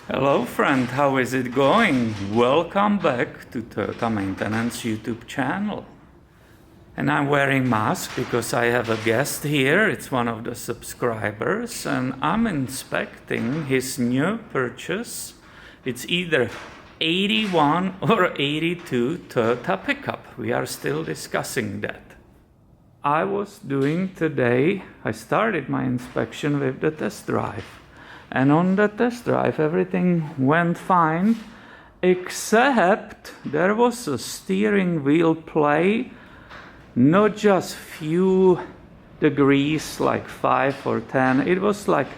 Hello friend, how is it going? Welcome back to Toyota Maintenance YouTube channel. And I'm wearing mask because I have a guest here. It's one of the subscribers and I'm inspecting his new purchase. It's either 81 or 82 Toyota pickup. We are still discussing that. I started my inspection with the test drive. And on the test drive, everything went fine, except there was a steering wheel play, not just few degrees, like 5 or 10, it was like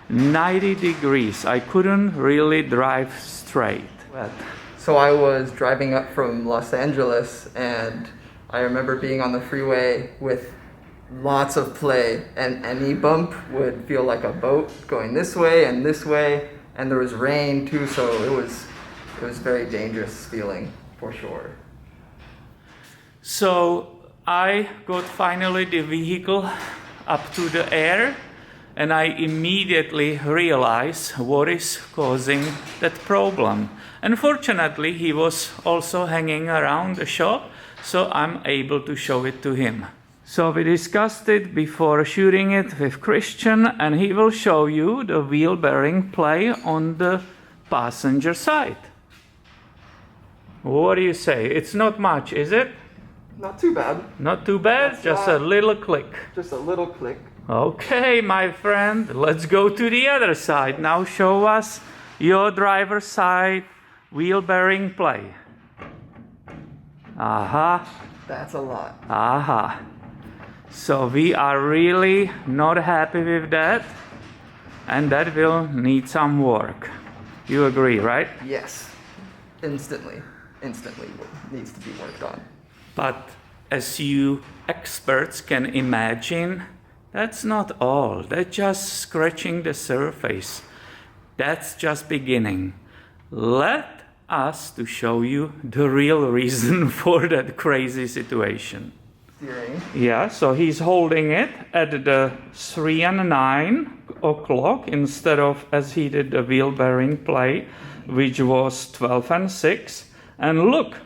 90 degrees. I couldn't really drive straight. So I was driving up from Los Angeles, and I remember being on the freeway with lots of play, and any bump would feel like a boat going this way, and there was rain too, so it was very dangerous feeling for sure. So I got finally the vehicle up to the air, and I immediately realized what is causing that problem. Unfortunately, he was also hanging around the shop, so I'm able to show it to him. So we discussed it before shooting it with Christian, and he will show you the wheel bearing play on the passenger side. What do you say? It's not much, is it? Not too bad. Not too bad? Just a little click. Just a little click. Okay, my friend, let's go to the other side. Now show us your driver's side wheel bearing play. Aha. That's a lot. Aha. So we are really not happy with that, and that will need some work. You agree, right? Yes. Instantly needs to be worked on. But as you experts can imagine, that's not all. That's just scratching the surface. That's just beginning. Let us to show you the real reason for that crazy situation. Steering. Yeah, so he's holding it at the 3 and 9 o'clock instead of as he did the wheel bearing play, which was 12 and 6. And look,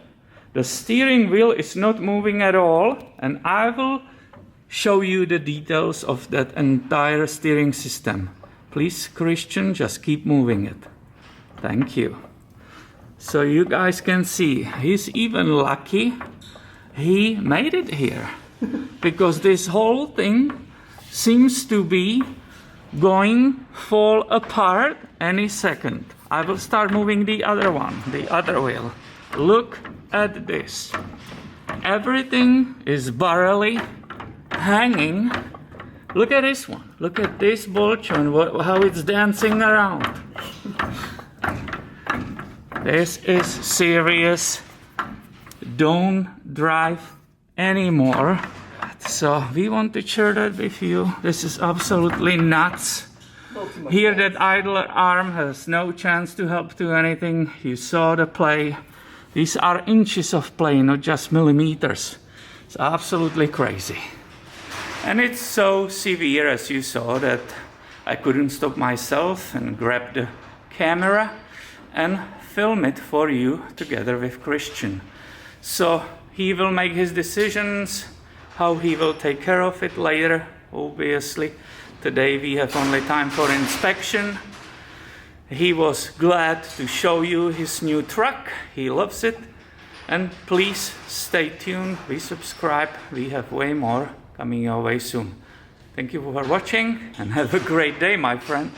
the steering wheel is not moving at all, and I will show you the details of that entire steering system. Please, Christian, just keep moving it. Thank you. So you guys can see, he's even lucky he made it here, because this whole thing seems to be going fall apart any second. I will start moving the other one, the other wheel. Look at this. Everything is barely hanging. Look at this one. Look at this ball joint, how it's dancing around. This is serious. Don't drive anymore. So we want to share that with you. This is absolutely nuts. Here that idle arm has no chance to help to anything. You saw the play. These are inches of play, not just millimeters. It's absolutely crazy. And it's so severe, as you saw, that I couldn't stop myself and grab the camera and film it for you together with Christian. So he will make his decisions, how he will take care of it later, obviously. Today we have only time for inspection. He was glad to show you his new truck. He loves it. And please stay tuned, please subscribe. We have way more coming your way soon. Thank you for watching and have a great day, my friend.